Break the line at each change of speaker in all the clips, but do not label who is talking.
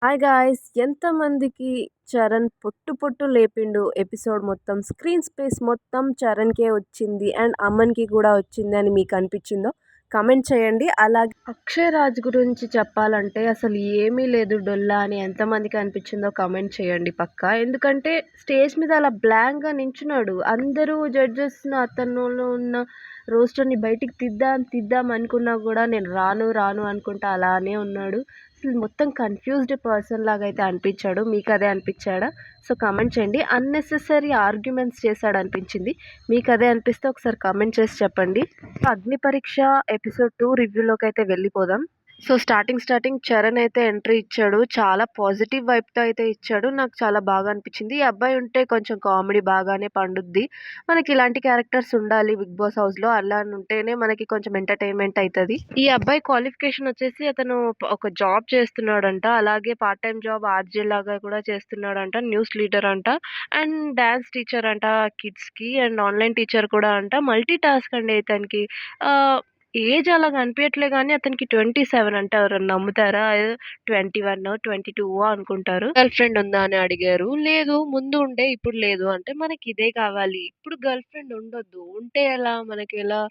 Hi guys! ఎంతమందికి 'చరణ్' పొట్టు పొట్టు లేపిండు ఎపిసోడ్ మొత్తం. స్క్రీన్ స్పేస్ మొత్తం చరణ్‌కే వచ్చింది. అండ్ అమన్‌కి కూడా వచ్చింది అని మీకు అనిపించిందో కామెంట్ చేయండి. అలాగే అక్షయ్ రాజ్ గురించి చెప్పాలంటే అసలు ఏమీ లేదు డొల్లా అని ఎంతమందికి అనిపించిందో కామెంట్ చేయండి పక్కా. ఎందుకంటే స్టేజ్ మీద అలా బ్లాంక్‌గా నించున్నాడు. అందరూ జడ్జెస్‌ని అతనిలో ఉన్న రోస్టర్‌ని బయటికి తీద్దాం తీద్దాం అనుకున్నా కూడా నేను రాను రాను అనుకుంటా అలానే ఉన్నాడు. అసలు మొత్తం కన్‌ఫ్యూజ్డ్ పర్సన్ లాగా అయితే అనిపించాడు. మీకు అదే అనిపించాడా? సో, కామెంట్ చేయండి. అన్నెసెసరీ ఆర్గ్యుమెంట్స్ చేశాడనిపించింది. మీకు అదే అనిపిస్తే ఒకసారి కామెంట్ చేసి చెప్పండి. 'అగ్ని పరీక్ష' ఎపిసోడ్ 2 రివ్యూలోకైతే వెళ్ళిపోదాం. సో, స్టార్టింగ్ చరణ్ అయితే ఎంట్రీ ఇచ్చాడు. చాలా పాజిటివ్ వైబ్‌తో అయితే ఇచ్చాడు. నాకు చాలా బాగా అనిపించింది. ఈ అబ్బాయి ఉంటే కొంచెం కామెడీ బాగానే పండుద్ది. మనకి ఇలాంటి క్యారెక్టర్స్ ఉండాలి 'బిగ్ బాస్' హౌస్‌లో. అలా ఉంటేనే మనకి కొంచెం ఎంటర్‌టైన్‌మెంట్ అయితది. ఈ అబ్బాయి క్వాలిఫికేషన్ వచ్చేసి అతను ఒక జాబ్ చేస్తున్నాడంట. అలాగే పార్ట్ టైమ్ జాబ్ ఆర్‌జే లాగా కూడా చేస్తున్నాడంట. న్యూస్ లీడర్ అంట. అండ్ డాన్స్ టీచర్ అంట కిడ్స్‌కి. అండ్ ఆన్‌లైన్ టీచర్ కూడా అంట. మల్టీ టాస్క్ అండి ఇతనికి. ఆహ్, ఏజ్ అలా కనిపియట్లే గానీ అతనికి 27 అంట. ఎవరైనా నమ్ముతారా? ఏదో 21 22 అనుకుంటారు. గర్ల్ ఫ్రెండ్ ఉందా అని అడిగారు. లేదు ముందు ఉండే ఇప్పుడు లేదు అంటే మనకిదే కావాలి. ఇప్పుడు గర్ల్ ఫ్రెండ్ ఉండొద్దు. ఉంటే ఎలా? మనకెలా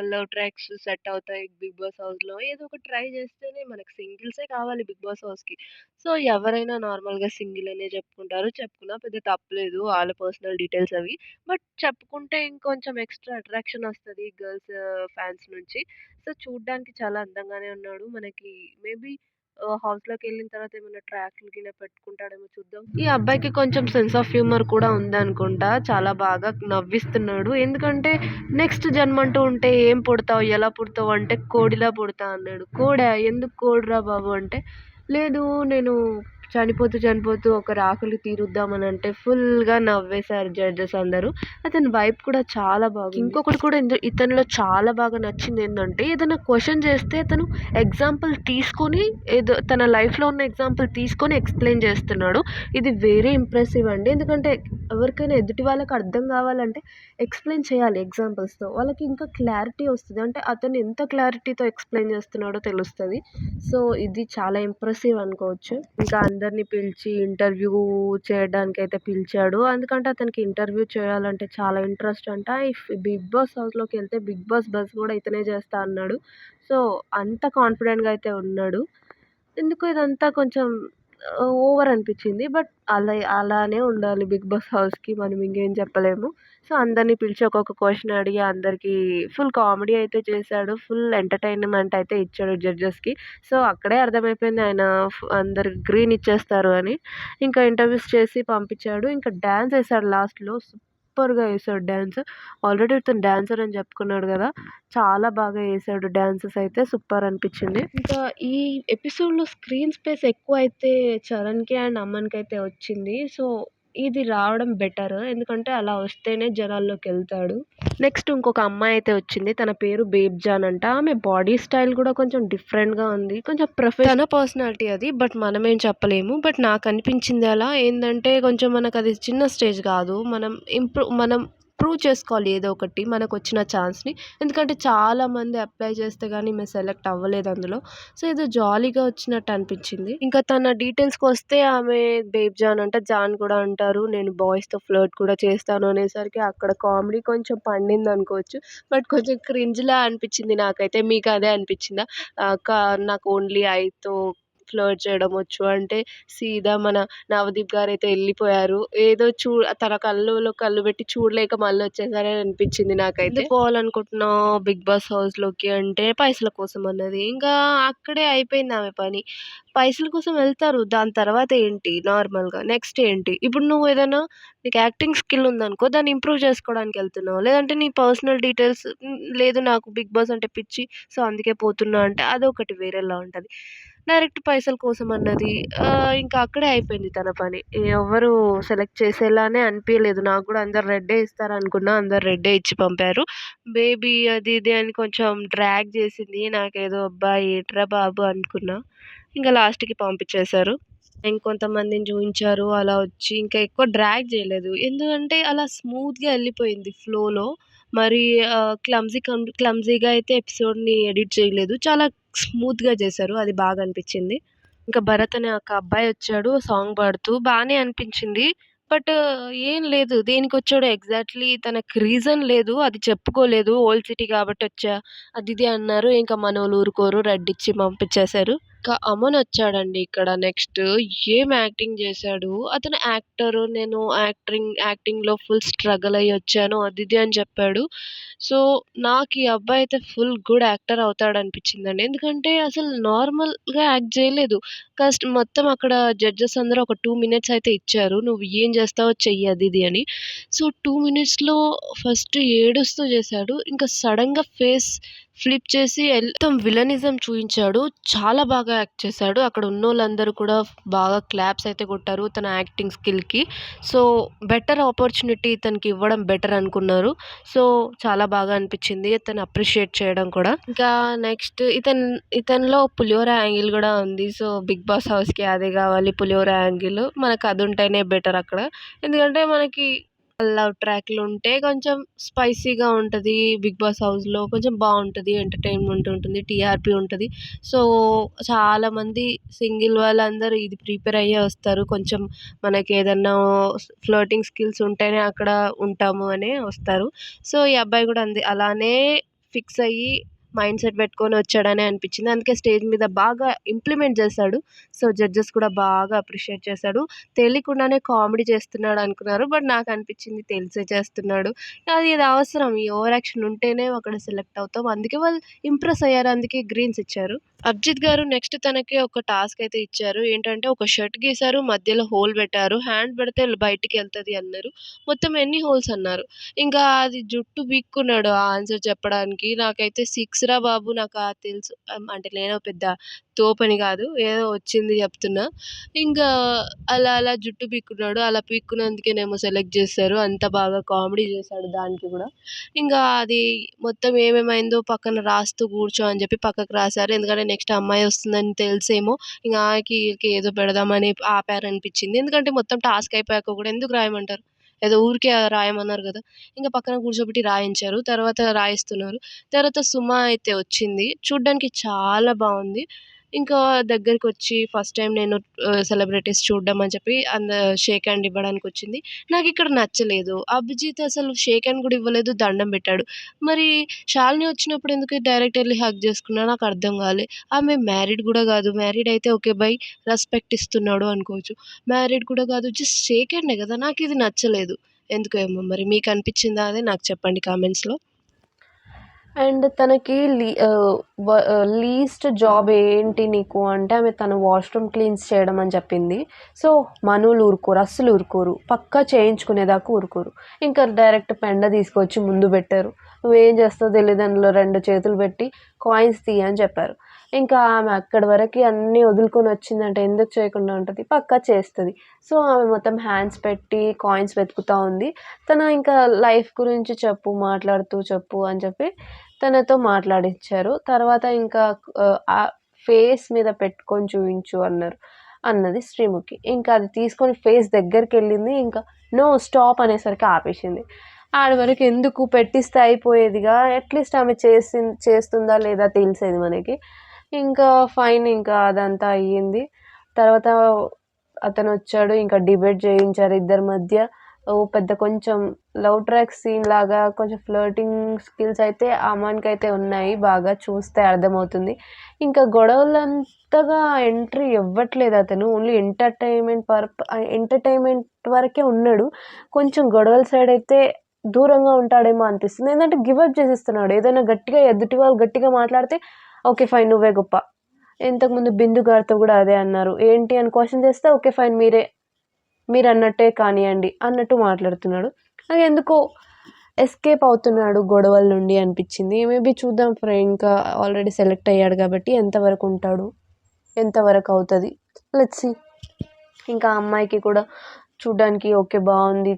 లవ్ ట్రాక్స్ సెట్ అవుతాయి బిగ్ బాస్ హౌస్‌లో. ఏదో ఒకటి ట్రై చేస్తేనే మనకి సింగిల్సే కావాలి బిగ్ బాస్ హౌస్‌కి. సో, ఎవరైనా నార్మల్‌గా సింగిల్ అనే చెప్పుకుంటారు. చెప్పుకున్నా పెద్ద తప్పులేదు. ఆళ్ళ పర్సనల్ డీటెయిల్స్ అవి. బట్ చెప్పుకుంటే ఇంకొంచెం ఎక్స్‌ట్రా అట్రాక్షన్ ఒస్తది గర్ల్స్ ఫ్యాన్స్ నుంచి. సో, చూడ్డానికి చాలా అందంగానే ఉన్నాడు. మనకి మేబీ హౌస్‌లోకెళ్ళిన తర్వాత ఏమన్నా ట్రాక్‌లు గిన పెట్టుకుంటాడేమో చూద్దాం. ఈ అబ్బాయికి కొంచెం సెన్స్ ఆఫ్ హ్యూమర్ కూడా ఉందనుకుంటా. చాలా బాగా నవ్విస్తున్నాడు. ఎందుకంటే నెక్స్ట్ జన్మంటూ ఉంటే ఏం పుడతావు? ఎలా పుడతావు? అంటే కోడిలా పుడతా అన్నాడు. కోడా? ఎందుకు కోడిరా బాబు అంటే, లేదు నేను చనిపోతూ ఒకరి ఆకలి తీరుద్దామనంటే ఫుల్‌గా నవ్వేశారు జడ్జెస్ అందరూ. అతని వైబ్ కూడా చాలా బాగుంది. ఇంకొకటి కూడా ఇతనిలో చాలా బాగా నచ్చిందేందంటే ఏదైనా క్వెషన్ చేస్తే తను ఎగ్జాంపుల్ తీసుకొని ఏదో తన లైఫ్‌లో ఉన్న ఎగ్జాంపుల్ తీసుకొని ఎక్స్‌ప్లెయిన్ చేస్తున్నాడు. ఇది వెరీ ఇంప్రెసివ్ అండి. ఎందుకంటే ఎవరికైనా ఎదుటి వాళ్ళకి అర్థం కావాలంటే ఎక్స్‌ప్లెయిన్ చేయాలి ఎగ్జాంపుల్స్‌తో. వాళ్ళకి ఇంకా క్లారిటీ వస్తది. అంటే అతను ఎంత క్లారిటీతో ఎక్స్‌ప్లెయిన్ చేస్తున్నాడో తెలుస్తది. సో, ఇది చాలా ఇంప్రెసివ్ అనుకోవచ్చు. ఇంకా అందరిని పిలిచి ఇంటర్వ్యూ చేయడానికైతే పిలిచాడు. ఎందుకంటే అతనికి ఇంటర్వ్యూ చేయాలంటే చాలా ఇంట్రెస్ట్ అంట. బిగ్ బాస్ హౌస్‌లోకెళ్తే బిగ్ బాస్ బజ్ కూడా ఇతనే చేస్తా అన్నాడు. సో, అంత కాన్ఫిడెంట్‌గా అయితే ఉన్నాడు. ఎందుకో ఇదంతా కొంచెం ఓవర్ అనిపిచ్చింది. బట్ అలానే ఉండాలి బిగ్ బాస్ హౌస్‌కి మనం ఇంకేం చెప్పలేము. సో, అందరిని పిలిచి ఒక్కొక్క క్వెషన్ అడిగి అందరికీ ఫుల్ కామెడీ అయితే చేశాడు. ఫుల్ ఎంటర్‌టైన్‌మెంట్ అయితే ఇచ్చాడు జడ్జెస్‌కి. సో, అక్కడే అర్థమైపోయింది ఆయన అందరికి గ్రీన్ ఇచ్చేస్తారు అని. ఇంకా ఇంటర్వ్యూస్ చేసి పంపించాడు. ఇంకా డాన్స్ ఏసాడు లాస్ట్‌లో. సూపర్‌గా ఏసాడు డాన్స్. ఆల్రెడీ ఇతను డాన్సర్ అని చెప్పుకున్నాడు గదా! చాలా బాగా ఏసాడు డాన్సెస్ అయితే సూపర్ అనిపిచ్చింది. ఇంకా ఈ ఎపిసోడ్‌లో స్క్రీన్ స్పేస్ ఎక్కువైతే చరణ్‌కి అండ్ అమన్‌కైతే వచ్చింది. సో, ఇది రావడం బెటర్. ఎందుకంటే అలా వస్తేనే జనాల్లోకెళ్తాడు. నెక్స్ట్ ఇంకొక అమ్మాయి అయితే వచ్చింది. తన పేరు బేబ్‌జాన్ అంట. ఆమె బాడీ స్టైల్ గూడా కొంచెం డిఫరెంట్‌గా ఉంది. కొంచెం తన పర్సనాలిటీ అది. బట్ మనమేం చెప్పలేము. బట్ నాకనిపించింది అలా. ఏందంటే కొంచెం మనకది చిన్న స్టేజ్ గాదు. మనం ప్రూవ్ చేసుకోవాలి ఏదో ఒకటి మనకొచ్చిన ఛాన్స్‌ని. ఎందుకంటే చాలామంది అప్లై చేస్తే గానీ ఈమె సెలెక్ట్ అవ్వలేదు అందులో. సో, ఏదో జాలీగా వచ్చినట్టు అనిపించింది. ఇంకా తన డీటెయిల్స్‌కొస్తే ఆమె బేబ్ జాన్ అంట. జాన్ కూడా అంటారు. నేను బాయ్స్‌తో ఫ్లర్ట్ కూడా చేస్తాను అనేసరికి అక్కడ కామెడీ కొంచెం పండిందనుకోవచ్చు. బట్ కొంచెం క్రింజ్‌లా అనిపించింది నాకైతే. మీకు అదే అనిపించిందా? ఆహ్, క నాకు ఓన్లీ ఐతో ఫ్లర్ట్ చేయడం వచ్చు అంటే సీదా మన నవదీప్ గారైతే ఎళ్ళిపోయారు. ఏదో తన కళ్ళులో కళ్ళు పెట్టి చూడలేక మళ్ళొచ్చేసారని అనిపించింది నాకైతే. ఎందుకు పోవాలనుకుంటున్నావు బిగ్ బాస్ హౌస్‌లోకి అంటే పైసల కోసం అన్నది. ఇంకా అక్కడే అయిపోయింది ఆమె పని. పైసల కోసం వెళ్తారు. దాని తర్వాత ఏంటి నార్మల్‌గా నెక్స్ట్ ఏంటి? ఇప్పుడు నువ్వు ఏదైనా నీకు యాక్టింగ్ స్కిల్ ఉందనుకో దాన్ని ఇంప్రూవ్ చేసుకోవడానికెళ్తున్నావు. లేదంటే నీ పర్సనల్ డీటెయిల్స్ లేదు నాకు బిగ్ బాస్ అంటే పిచ్చి. సో, అందుకే పోతున్నా అంటే అదొకటి వేరేలా ఉంటది. డైరెక్ట్ పైసల కోసం అన్నది. ఇంకా అక్కడే అయిపోయింది తన పని. ఎవ్వరు సెలెక్ట్ చేసేలానే అనిపియలేదు. నాకు గూడా అందరూ రెడ్డే ఇస్తారనుకున్నా. అందరూ రెడ్డే ఇచ్చి పంపారు. బేబీ అది ఇది అని కొంచెం డ్రాగ్ చేసింది. నాకేదో అబ్బా! ఏంట్రా బాబు అనుకున్నా. ఇంక లాస్ట్‌కి పంపించేశారు. ఇంకొంతమందిని చూయించారు. అలా వచ్చి ఇంకా ఎక్కువ డ్రాగ్ చేయలేదు. ఎందుకంటే అలా స్మూత్‌గా ఎళ్ళిపోయింది ఫ్లోలో. మరి క్లమ్జీగా అయితే ఎపిసోడ్‌ని ఎడిట్ చేయలేదు. చాలా స్మూత్‌గా చేశారు. అది బాగా అనిపిచ్చింది. ఇంకా భరత్ అనే ఒక అబ్బాయి వచ్చాడు సాంగ్ పాడుతూ. బానే అనిపించింది. బట్ ఏం లేదు. దేనికొచ్చాడో ఎగ్జాక్ట్‌లీ తనకి రీజన్ లేదు. అది చెప్పుకోలేదు. ఓల్డ్ సిటీ కాబట్టి వచ్చా అది ఇది అన్నారు. ఇంకా మనోళ్ళు ఊరుకోరు. రెడ్డిచ్చి పంపించేశారు. ఇంకా అమన్ వచ్చాడండి ఇక్కడ నెక్స్ట్. ఏం యాక్టింగ్ చేశాడు. అతను యాక్టరు. నేను యాక్టింగ్‌లో ఫుల్ స్ట్రగల్ అయ్యి వచ్చాను. అది ఇది అని చెప్పాడు. సో, నాకు ఈ అబ్బాయి అయితే ఫుల్ గుడ్ యాక్టర్ అవుతాడనిపించిందండి. ఎందుకంటే అసలు నార్మల్‌గా యాక్ట్ చేయలేదు. మొత్తం అక్కడ జడ్జెస్ అందరూ ఒక 2 మినిట్స్ అయితే ఇచ్చారు. నువ్వు ఏం చేస్తావో చెయ్యి అది ఇది అని. సో, 2 మినిట్స్‌లో ఫస్ట్ ఏడుస్తూ చేశాడు. ఇంకా సడెన్‌గా ఫేస్ ఫ్లిప్ చేసి మొత్తం విలనిజం చూయించాడు. చాలా బాగా యాక్ట్ చేశాడు. అక్కడ ఉన్నోళ్ళందరూ కూడా బాగా క్లాప్స్ అయితే కొట్టారు తన యాక్టింగ్ స్కిల్‌కి. సో, బెటర్ ఆపర్చునిటీ ఇతనికి ఇవ్వడం బెటర్ అనుకున్నారు. సో, చాలా బాగా అనిపించింది. తను అప్రిషియేట్ చేయడం కూడా. ఇంకా నెక్స్ట్ ఇతనిలో పులిహోర యాంగిల్ గూడా ఉంది. సో, 'బిగ్ బాస్' హౌస్‌కి అదే గావాలి పులిహోర యాంగిల్. మనకు అదుంటేనే బెటర్ అక్కడ. ఎందుకంటే మనకి లవ్ ట్రాక్‌లుంటే కొంచెం స్పైసీగా ఉంటది. 'బిగ్ బాస్' హౌస్‌లో కొంచెం బావుంటది. ఎంటర్‌టైన్‌మెంట్ ఉంటుంది. టీఆర్‌పీ ఉంటది. సో, చాలామంది సింగిల్ వాళ్ళందరూ ఇది ప్రిపేర్ అయ్యే వస్తారు. కొంచెం మనకేదన్నా ఫ్లర్టింగ్ స్కిల్స్ ఉంటేనే అక్కడ ఉంటాము అనే వస్తారు. సో, ఈ అబ్బాయి గూడా అలానే ఫిక్స్ అయ్యి మైండ్ సెట్ పెట్టుకొని వచ్చాడనే అనిపించింది. అందుకే స్టేజ్ మీద బాగా ఇంప్లిమెంట్ చేశాడు. సో, జడ్జెస్ కూడా బాగా అప్రిషియేట్ చేశాడు. తెలియకుండానే కామెడీ చేస్తున్నాడనుకున్నారు. బట్ నాకనిపిచ్చింది తెలిసే చేస్తున్నాడు. ఇది అవసరం. ఈ ఓవర్ యాక్షన్ ఉంటేనే అక్కడ సెలెక్ట్ అవుతాం. అందుకే వాళ్ళు ఇంప్రెస్ అయ్యారు. అందుకే గ్రీన్స్ ఇచ్చారు. అభిజిత్ గారు నెక్స్ట్ తనకి ఒక టాస్క్ అయితే ఇచ్చారు. ఏంటంటే ఒక షర్ట్ గీశారు. మధ్యలో హోల్ పెట్టారు. హ్యాండ్ పెడితే బయటికెళ్తది అన్నారు. మొత్తం ఎన్ని హోల్స్ అన్నారు. ఇంకా అది జుట్టు పీక్కున్నాడు ఆ ఆన్సర్ చెప్పడానికి. నాకైతే 6 రా బాబు నాకు తెలుసు. అంటే నేనో పెద్ద తోపని కాదు. ఏదో వచ్చింది చెప్తున్నా. ఇంకా అలా జుట్టు పీక్కున్నాడు. అలా పీక్కున్నందుకేనేమో సెలెక్ట్ చేశారు. అంత బాగా కామెడీ చేశాడు దానికి గూడా. ఇంకా అది మొత్తం ఏమేమైందో పక్కన రాస్తూ కూర్చో అని చెప్పి పక్కకు రాశారు. ఎందుకంటే నెక్స్ట్ అమ్మాయి వస్తుందని తెలిసేమో ఇంక ఆమెకి ఈళ్ళకి ఏదో పెడదామని ఆపారనిపించింది. ఎందుకంటే మొత్తం టాస్క్ అయిపోయాక కూడా ఎందుకు రాయమంటారు? ఏదో ఊరికే రాయమన్నారు గదా! ఇంక పక్కన కూర్చోబెట్టి రాయించారు. తర్వాత రాయిస్తున్నారు. తర్వాత సుమ అయితే వచ్చింది. చూడ్డానికి చాలా బావుంది. ఇంకా దగ్గరికొచ్చి ఫస్ట్ టైమ్ నేను సెలబ్రిటీస్ చూడ్డం అని చెప్పి షేక్ హ్యాండ్ ఇవ్వడానికొచ్చింది. నాకిక్కడ నచ్చలేదు. అభిజిత్ అసలు షేక్ హ్యాండ్ గూడా ఇవ్వలేదు. దండం పెట్టాడు. మరి శాలిని వచ్చినప్పుడు ఎందుకు డైరెక్ట్ ఎళ్లి హగ్ చేసుకున్నాడో నాకర్థం గాలే. ఆమె మ్యారీడ్ గూడా గాదు. మ్యారీడ్ అయితే ఓకే. రెస్పెక్ట్ ఇస్తున్నాడు అనుకోవచ్చు. మ్యారీడ్ కూడా కాదు. జస్ట్ షేక్ హ్యాండే గదా! నాకిది నచ్చలేదు. ఎందుకో ఏమో మరి మీకనిపిచ్చిందా అది నాకు చెప్పండి కామెంట్స్‌లో. అండ్ తనకి లీస్ట్ జాబ్ ఏంటి నీకు అంటే ఆమె తను వాష్‌రూమ్ క్లీన్స్ చేయడం అని చెప్పింది. సో, మనోళ్ళు ఊరుకోరు. అస్సలు ఊరుకోరు. పక్కా చేయించుకునేదాకా ఊరుకోరు. ఇంకా డైరెక్ట్ పెండ తీసుకొచ్చి ముందు పెట్టారు. నువ్వేం చేస్తావో తెలీదు అందులో 2 చేతులు పెట్టి కాయిన్స్ తీయి అని చెప్పారు. ఇంకా ఆమె అక్కడి వరకి అన్నీ వదులుకొని వచ్చిందంటే ఎందుకు చేయకుండా ఉంటది? పక్కా చేస్తది. సో, ఆమె మొత్తం హ్యాండ్స్ పెట్టి కాయిన్స్ వెతుకుతా ఉంది. తను ఇంకా లైఫ్ గురించి మాట్లాడుతూ చెప్పు అని చెప్పి తనతో మాట్లాడిచ్చారు. తర్వాత ఇంకా ఆ ఫేస్ మీద పెట్టుకొని చూయించు అన్నది శ్రీముఖి. ఇంకా అది తీసుకొని ఫేస్ దగ్గరికెళ్ళింది. ఇంకా నో స్టాప్ అనేసరికి ఆపేసింది. ఆడి వరకు ఎందుకు పెట్టిస్తే అయిపోయేదిగా. అట్‌లీస్ట్ ఆమె చేస్తుందా లేదా తెలిసేది మనకి. ఇంకా ఫైన్ ఇంకా అదంతా అయ్యింది. తర్వాత అతనొచ్చాడు. ఇంకా డిబేట్ చేయించారు ఇద్దరి మధ్య. పెద్ద కొంచెం లవ్ ట్రాక్ సీన్ లాగా కొంచెం ఫ్లర్టింగ్ స్కిల్స్ అయితే అమాన్‌కైతే ఉన్నాయి. బాగా చూస్తే అర్థమవుతుంది. ఇంకా గొడవలంతగా ఎంట్రీ ఇవ్వట్లేదు అతను. ఓన్లీ ఎంటర్‌టైన్‌మెంట్ వరకే ఉన్నాడు. కొంచెం గొడవల సైడ్ అయితే దూరంగా ఉంటాడేమో అనిపిస్తుంది. ఏందంటే గివ్ అప్ చేసేస్తున్నాడు. ఏదైనా గట్టిగా ఎదుటి వాళ్ళు గట్టిగా మాట్లాడితే ఓకే. ఫైన్ నువ్వే గొప్ప. ఇంతకుముందు బిందు గారితో గూడా అదే అన్నారు. ఏంటి అని క్వెషన్ చేస్తే ఓకే. ఫైన్ మీరన్నట్టే కానియండి అన్నట్టు మాట్లాడుతున్నాడు. నాకెందుకో ఎస్కేప్ అవుతున్నాడు గొడవల నుండి అనిపిచ్చింది. మేబీ చూద్దాం ఇంకా ఆల్రెడీ సెలెక్ట్ అయ్యాడు కాబట్టి ఎంతవరకు ఉంటాడు? ఎంతవరకు అవుతది? Let's see. ఇంకా ఆ అమ్మాయికి కూడా చూడ్డానికి ఓకే. బావుంది.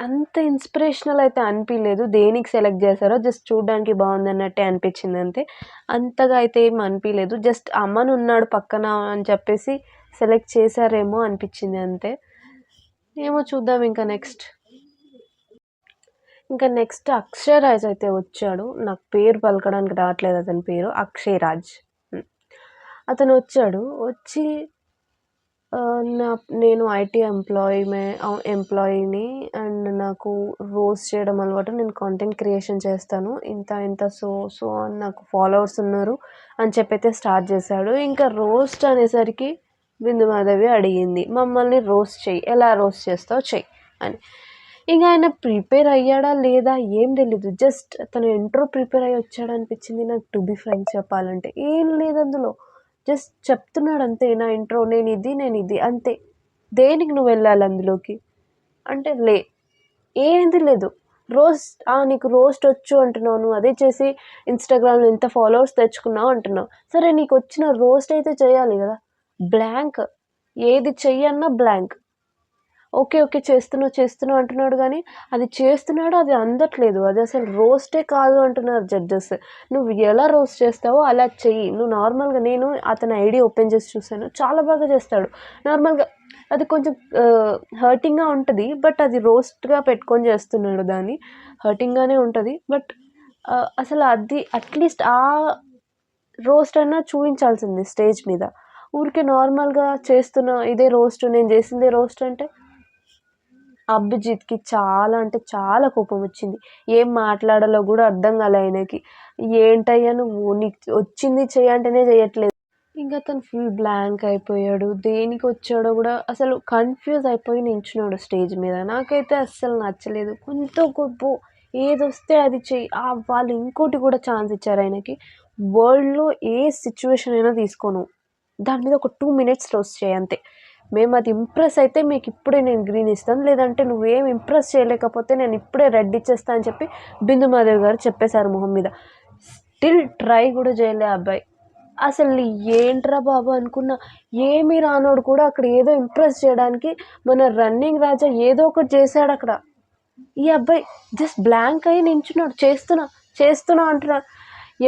అంత ఇన్స్‌పిరేషనల్ అయితే అనిపియలేదు. దేనికి సెలెక్ట్ చేశారో జస్ట్ చూడ్డానికి బావుందన్నట్టే అనిపిచ్చింది అంతే. అంతగా అయితే ఏమి అనిపియలేదు. జస్ట్ అమన్ ఉన్నాడు పక్కన అని చెప్పేసి సెలెక్ట్ చేశారేమో అనిపిచ్చింది అంతే. ఏమో చూద్దాం ఇంకా నెక్స్ట్. ఇంకా నెక్స్ట్ అక్షయ్ రాజ్ అయితే వచ్చాడు. నాకు పేరు పలకడానికి రావట్లేదు అతని పేరు. అక్షయ్ రాజ్. అతను వచ్చాడు. వచ్చి నా నేను ఐటీ ఎంప్లాయీని అండ్ నాకు రోస్ట్ చేయడం అలవాటు. నేను కంటెంట్ క్రియేషన్ చేస్తాను. ఇంత ఇంత సో అని నాకు ఫాలోవర్స్ ఉన్నారు అని చెప్పైతే స్టార్ట్ చేశాడు. ఇంకా రోస్ట్ అనేసరికి బిందు మాధవి అడిగింది, మమ్మల్ని రోస్ట్ చెయ్యి, ఎలా రోస్ట్ చేస్తావు చెయ్యి అని. ఇంక ఆయన ప్రిపేర్ అయ్యాడా లేదా ఏం తెలీదు. జస్ట్ తను ఇంట్రో ప్రిపేర్ అయ్యి వచ్చాడు అనిపించింది నాకు, టు బీ ఫ్రాంక్ చెప్పాలంటే. ఏం లేదు అందులో, జస్ట్ చెప్తున్నాడు అంతే. నా ఇంట్రో నేను ఇది అంతే. దేనికి నువ్వు వెళ్ళాలి అందులోకి అంటే ఏంది లేదు. రోస్ట్ నీకు రోస్ట్ వచ్చు అంటున్నావు, నువ్వు అదే చేసి ఇన్స్టాగ్రామ్లో ఎంత ఫాలోవర్స్ తెచ్చుకున్నావు అంటున్నావు. సరే నీకు వచ్చిన రోస్ట్ అయితే చేయాలి కదా. బ్లాంక్, ఏది చెయ్యన్నా బ్లాంక్. ఓకే చేస్తున్నావు అంటున్నాడు, కానీ అది చేస్తున్నాడు, అది అందట్లేదు. అది అసలు రోస్టే కాదు అంటున్నారు జడ్జెస్. నువ్వు ఎలా రోస్ట్ చేస్తావో అలా చెయ్యి. నువ్వు నార్మల్గా, నేను అతని ఐడి ఓపెన్ చేసి చూసాను, చాలా బాగా చేస్తాడు నార్మల్గా. అది కొంచెం హర్టింగ్గా ఉంటుంది, బట్ అది రోస్ట్గా పెట్టుకొని చేస్తున్నాడు దాన్ని. హర్టింగ్గానే ఉంటుంది, బట్ అసలు అది అట్లీస్ట్ ఆ రోస్ట్ అయినా చూపించాల్సింది స్టేజ్ మీద. ఊరికే నార్మల్గా చేస్తున్నా ఇదే రోస్ట్, నేను చేసిందే రోస్ట్ అంటే. అభిజిత్కి చాలా అంటే చాలా కోపం వచ్చింది. ఏం మాట్లాడాలో కూడా అర్థం కాలే ఆయనకి. ఏంటయ్యా నువ్వు, నీకు వచ్చింది చేయంటేనే చేయట్లేదు. ఇంకా అతను ఫుల్ బ్లాంక్ అయిపోయాడు. దేనికి వచ్చాడో కూడా అసలు కన్ఫ్యూజ్ అయిపోయి నించున్నాడు స్టేజ్ మీద. నాకైతే అస్సలు నచ్చలేదు. కొంత గొప్ప ఏదొస్తే అది చెయ్యి. వాళ్ళు ఇంకోటి కూడా ఛాన్స్ ఇచ్చారు ఆయనకి. వరల్డ్లో ఏ సిచ్యువేషన్ అయినా తీసుకోను, దాని మీద ఒక 2 minutes రోస్ట్ చేయి అంతే. మేము అది ఇంప్రెస్ అయితే మీకు ఇప్పుడే నేను గ్రీన్ ఇస్తాను, లేదంటే నువ్వేం ఇంప్రెస్ చేయలేకపోతే నేను ఇప్పుడే రెడ్ ఇచ్చేస్తా అని చెప్పి బిందు మాధవ్ గారు చెప్పేశారు మొహం మీద. స్టిల్ ట్రై కూడా చేయలే అబ్బాయి. అసలు ఏంట్రా బాబు అనుకున్నా. ఏమీ రానోడు కూడా అక్కడ ఏదో ఇంప్రెస్ చేయడానికి మన రన్నింగ్ రాజా ఏదో ఒకటి చేశాడు అక్కడ. ఈ అబ్బాయి జస్ట్ బ్లాంక్ అయ్యి నించున్నాడు. చేస్తున్నా అంటున్నాడు.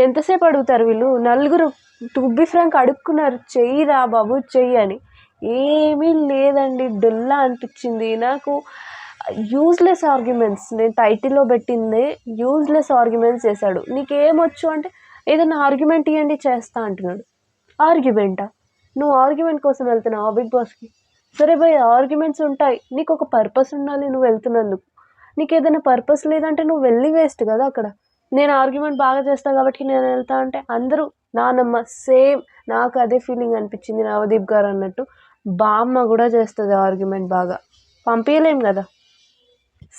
ఎంతసేపు అడుగుతారు వీళ్ళు? నలుగురు టు బీ ఫ్రాంక్ అడుక్కున్నారు, చెయ్యిరా బాబు చెయ్యి అని. ఏమీ లేదండి, డొల్లా అనిపించింది నాకు. యూజ్లెస్ ఆర్గ్యుమెంట్స్, నేను టైటిల్లో పెట్టిందే యూజ్లెస్ ఆర్గ్యుమెంట్స్ చేశాడు. నీకేమొచ్చు అంటే ఏదైనా ఆర్గ్యుమెంట్ ఇవ్వండి చేస్తా అంటున్నాడు. ఆర్గ్యుమెంటా? నువ్వు ఆర్గ్యుమెంట్ కోసం వెళ్తున్నావా బిగ్ బాస్కి? సరే భయ్, ఆర్గ్యుమెంట్స్ ఉంటాయి, నీకు ఒక పర్పస్ ఉండాలి నువ్వు వెళ్తున్నందుకు. నీకు ఏదైనా పర్పస్ లేదంటే నువ్వు వెళ్ళి వేస్ట్ కదా అక్కడ. నేను ఆర్గ్యుమెంట్ బాగా చేస్తాను కాబట్టి నేను వెళ్తా అంటే అందరూ నానమ్మ సేమ్. నాకు అదే ఫీలింగ్ అనిపించింది నవదీప్ గారు అన్నట్టు. బామ్మ కూడా చేస్తుంది ఆర్గ్యుమెంట్ బాగా, పంపించలేం కదా.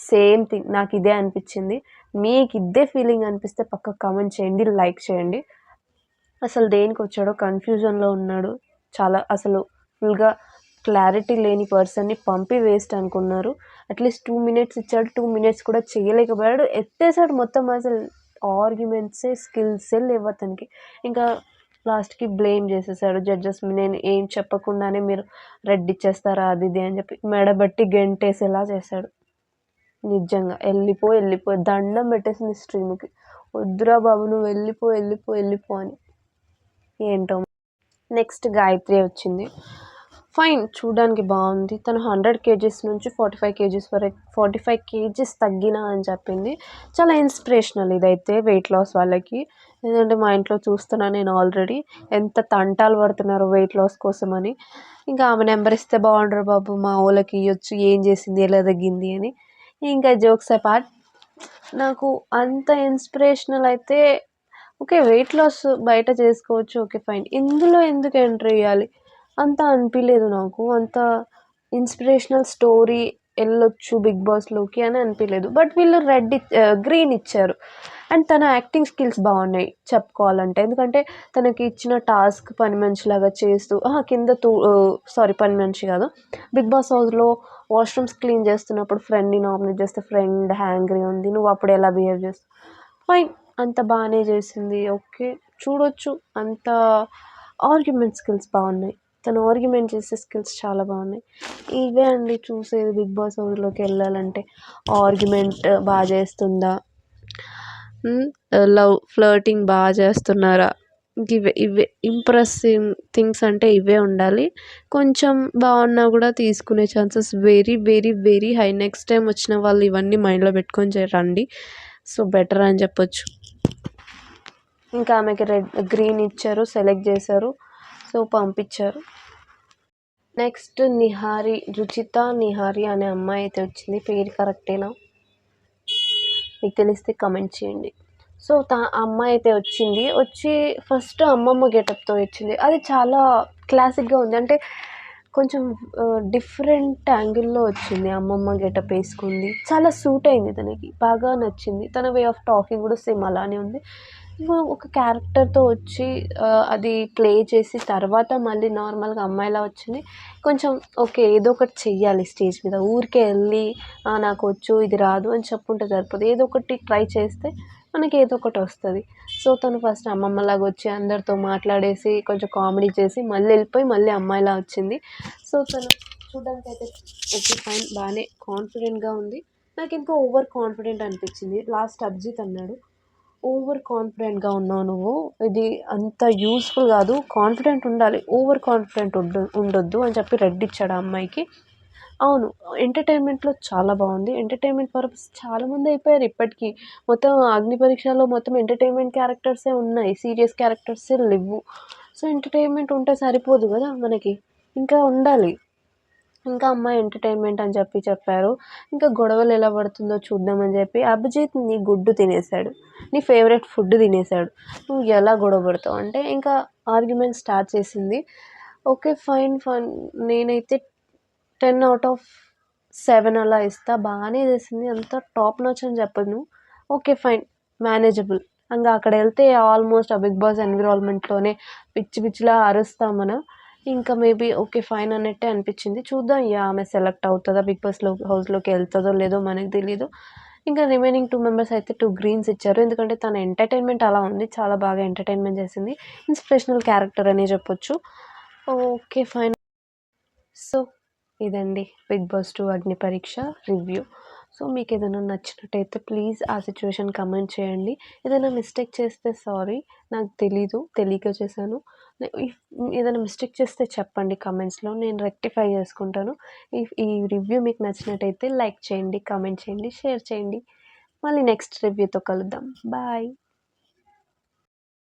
సేమ్ థింగ్ నాకు ఇదే అనిపించింది. మీకు ఇదే ఫీలింగ్ అనిపిస్తే పక్క కామెంట్ చేయండి, లైక్ చేయండి. అసలు దేనికి వచ్చాడో కన్ఫ్యూజన్లో ఉన్నాడు చాలా. అసలు ఫుల్గా క్లారిటీ లేని పర్సన్ని పంపి వేస్ట్ అనుకున్నారు. అట్లీస్ట్ 2 minutes ఇచ్చాడు, 2 minutes కూడా చేయలేకపోయాడు. ఎత్తేసాడు మొత్తం. అసలు ఆర్గ్యుమెంట్సే స్కిల్సే లేవు అతనికి. ఇంకా లాస్ట్కి బ్లేమ్ చేసేసాడు జడ్జెస్. నేను ఏం చెప్పకుండానే మీరు రెడ్ ఇచ్చేస్తారా అది ఇది అని చెప్పి మెడబట్టి గెంటేసేలా చేశాడు. నిజంగా వెళ్ళిపో దండం పెట్టేసింది స్ట్రీమ్కి. వద్దురా బాబు నువ్వు వెళ్ళిపో అని. ఏంటో. నెక్స్ట్ గాయత్రి వచ్చింది. ఫైన్, చూడడానికి బాగుంది. తను 100 kgs నుంచి 45 kgs వరకు 45 kgs తగ్గినా అని చెప్పింది. చాలా ఇన్స్పిరేషనల్ ఇదైతే వెయిట్ లాస్ వాళ్ళకి. ఎందుకంటే మా ఇంట్లో చూస్తున్నా నేను ఆల్రెడీ ఎంత తంటాలు పడుతున్నారు వెయిట్ లాస్ కోసం అని. ఇంకా ఆమె నెంబర్ ఇస్తే బాగుండరు బాబు, మా వాళ్ళకి ఇవ్వచ్చు, ఏం చేసింది ఎలా తగ్గింది అని. ఇంకా జోక్స్ అపార్ట్, నాకు అంత ఇన్స్పిరేషనల్ అయితే ఓకే, వెయిట్ లాస్ బయట చేసుకోవచ్చు, ఓకే ఫైన్. ఇందులో ఎందుకు ఎంట్రీ ఇవ్వాలి అంత అనిపించలేదు నాకు. అంత ఇన్స్పిరేషనల్ స్టోరీ వెళ్ళొచ్చు బిగ్ బాస్లోకి అని అనిపించలేదు. బట్ వీళ్ళు గ్రీన్ ఇచ్చారు. అండ్ తన యాక్టింగ్ స్కిల్స్ బాగున్నాయి చెప్పుకోవాలంటే. ఎందుకంటే తనకి ఇచ్చిన టాస్క్ పని మనిషిలాగా చేస్తూ కింద పని మనిషి కాదు, బిగ్ బాస్ హౌస్లో వాష్రూమ్స్ క్లీన్ చేస్తున్నప్పుడు ఫ్రెండ్ని నామినేట్ చేస్తే ఫ్రెండ్ హ్యాంగ్రీ ఉంది, నువ్వు అప్పుడు ఎలా బిహేవ్ చేస్తావు, ఫైన్, అంత బాగానే చేసింది, ఓకే చూడొచ్చు. అంత ఆర్గ్యుమెంట్ స్కిల్స్ బాగున్నాయి, తను ఆర్గ్యుమెంట్ చేసే స్కిల్స్ చాలా బాగున్నాయి. ఇవే అండి చూసేది బిగ్ బాస్ హౌస్లోకి వెళ్ళాలంటే. ఆర్గ్యుమెంట్ బాగా చేస్తుందా, ఫ్లర్టింగ్ బాగా చేస్తున్నారా, ఇవే ఇంప్రెసివ్ థింగ్స్ అంటే ఇవే ఉండాలి. కొంచెం బాగున్నా కూడా తీసుకునే chances very very very high. Next time వచ్చిన వాళ్ళు ఇవన్నీ మైండ్లో పెట్టుకొని రండి, సో బెటర్ అని చెప్పొచ్చు. ఇంకా ఆమెకి గ్రీన్ ఇచ్చారు, సెలెక్ట్ చేశారు. సో పంపించారు. నెక్స్ట్ రుచిత నిహారి అనే అమ్మాయి అయితే వచ్చింది. పేరు కరెక్టేనా? మీకు తెలిస్తే కమెంట్ చేయండి. సో అమ్మాయి అయితే వచ్చి ఫస్ట్ అమ్మమ్మ గెటప్తో వచ్చింది. అది చాలా క్లాసిక్గా ఉంది. అంటే కొంచెం డిఫరెంట్ యాంగిల్లో వచ్చింది. అమ్మమ్మ గెటప్ వేసుకుంది, చాలా సూట్ అయింది తనకి, బాగా నచ్చింది. తన వే ఆఫ్ టాకింగ్ కూడా సేమ్ అలానే ఉంది. ఒక క్యారెక్టర్తో వచ్చి అది ప్లే చేసి తర్వాత మళ్ళీ నార్మల్గా అమ్మాయిలా వచ్చింది. కొంచెం ఓకే, ఏదో ఒకటి చెయ్యాలి స్టేజ్ మీద. ఊరికే వెళ్ళి నాకు వచ్చు ఇది రాదు అని చెప్పుకుంటే సరిపోదు. ఏదో ఒకటి ట్రై చేస్తే మనకి ఏదో ఒకటి వస్తుంది. సో తను ఫస్ట్ అమ్మమ్మలాగా వచ్చి అందరితో మాట్లాడేసి కొంచెం కామెడీ చేసి మళ్ళీ వెళ్ళిపోయి మళ్ళీ అమ్మాయిలా వచ్చింది. సో తను చూడడానికి అయితే ఓకే ఫైన్, బాగానే కాన్ఫిడెంట్గా ఉంది. నాకు ఇంకా ఓవర్ కాన్ఫిడెంట్ అనిపించింది. లాస్ట్ అభిజిత్ అన్నాడు, ఓవర్ కాన్ఫిడెంట్గా ఉన్నావు నువ్వు, ఇది అంత యూస్ఫుల్ కాదు, కాన్ఫిడెంట్ ఉండాలి, ఓవర్ కాన్ఫిడెంట్ ఉండొద్దు అని చెప్పి రెడ్ ఇచ్చాడు ఆ అమ్మాయికి. అవును, ఎంటర్టైన్మెంట్లో చాలా బాగుంది. ఎంటర్టైన్మెంట్ పర్పస్ చాలామంది అయిపోయారు ఇప్పటికీ. మొత్తం అగ్ని పరీక్షలో మొత్తం ఎంటర్టైన్మెంట్ క్యారెక్టర్సే ఉన్నాయి, సీరియస్ క్యారెక్టర్సే లేవు. సో ఎంటర్టైన్మెంట్ ఉంటే సరిపోదు కదా మనకి, ఇంకా ఉండాలి. ఇంకా అమ్మాయి ఎంటర్టైన్మెంట్ అని చెప్పారు. ఇంకా గొడవలు ఎలా పడుతుందో చూద్దామని చెప్పి అభిజిత్ నీ గుడ్డు తినేసాడు, నీ ఫేవరెట్ ఫుడ్ తినేసాడు, నువ్వు ఎలా గొడవ పడతావు అంటే ఇంకా ఆర్గ్యుమెంట్ స్టార్ట్ చేసింది. ఓకే ఫైన్ నేనైతే 10/7 అలా ఇస్తా. బాగానే చేసింది, అంత టాప్ నాచ్ అని చెప్పను. Okay fine, manageable. ఇంకా అక్కడ వెళ్తే ఆల్మోస్ట్ ఆ బిగ్ బాస్ ఎన్విరాన్మెంట్లోనే పిచ్చిలా అరుస్తాం మనం. ఇంకా మేబీ ఓకే ఫైన్ అన్నట్టే అనిపించింది. చూద్దాం ఆమె సెలెక్ట్ అవుతుందా, బిగ్ బాస్లో హౌస్లోకి వెళ్తుందో లేదో మనకు తెలీదు. ఇంకా రిమైనింగ్ 2 మెంబర్స్ అయితే 2 గ్రీన్స్ ఇచ్చారు. ఎందుకంటే తన ఎంటర్టైన్మెంట్ అలా ఉంది, చాలా బాగా ఎంటర్టైన్మెంట్ చేసింది. ఇన్స్పిరేషనల్ క్యారెక్టర్ అనే చెప్పొచ్చు. Okay fine. సో ఇదండి బిగ్ బాస్ 2 అగ్ని పరీక్ష రివ్యూ. సో మీకు ఏదైనా నచ్చినట్టయితే ప్లీజ్ ఆ సిచ్యువేషన్ కమెంట్ చేయండి. ఏదైనా మిస్టేక్ చేస్తే సారీ, నాకు తెలియక చేశాను. ఏదైనా మిస్టేక్ చేస్తే చెప్పండి కమెంట్స్లో, నేను రెక్టిఫై చేసుకుంటాను. ఈ రివ్యూ మీకు నచ్చినట్టయితే లైక్ చేయండి, కమెంట్ చేయండి, షేర్ చేయండి. మళ్ళీ నెక్స్ట్ రివ్యూతో కలుద్దాం. బాయ్.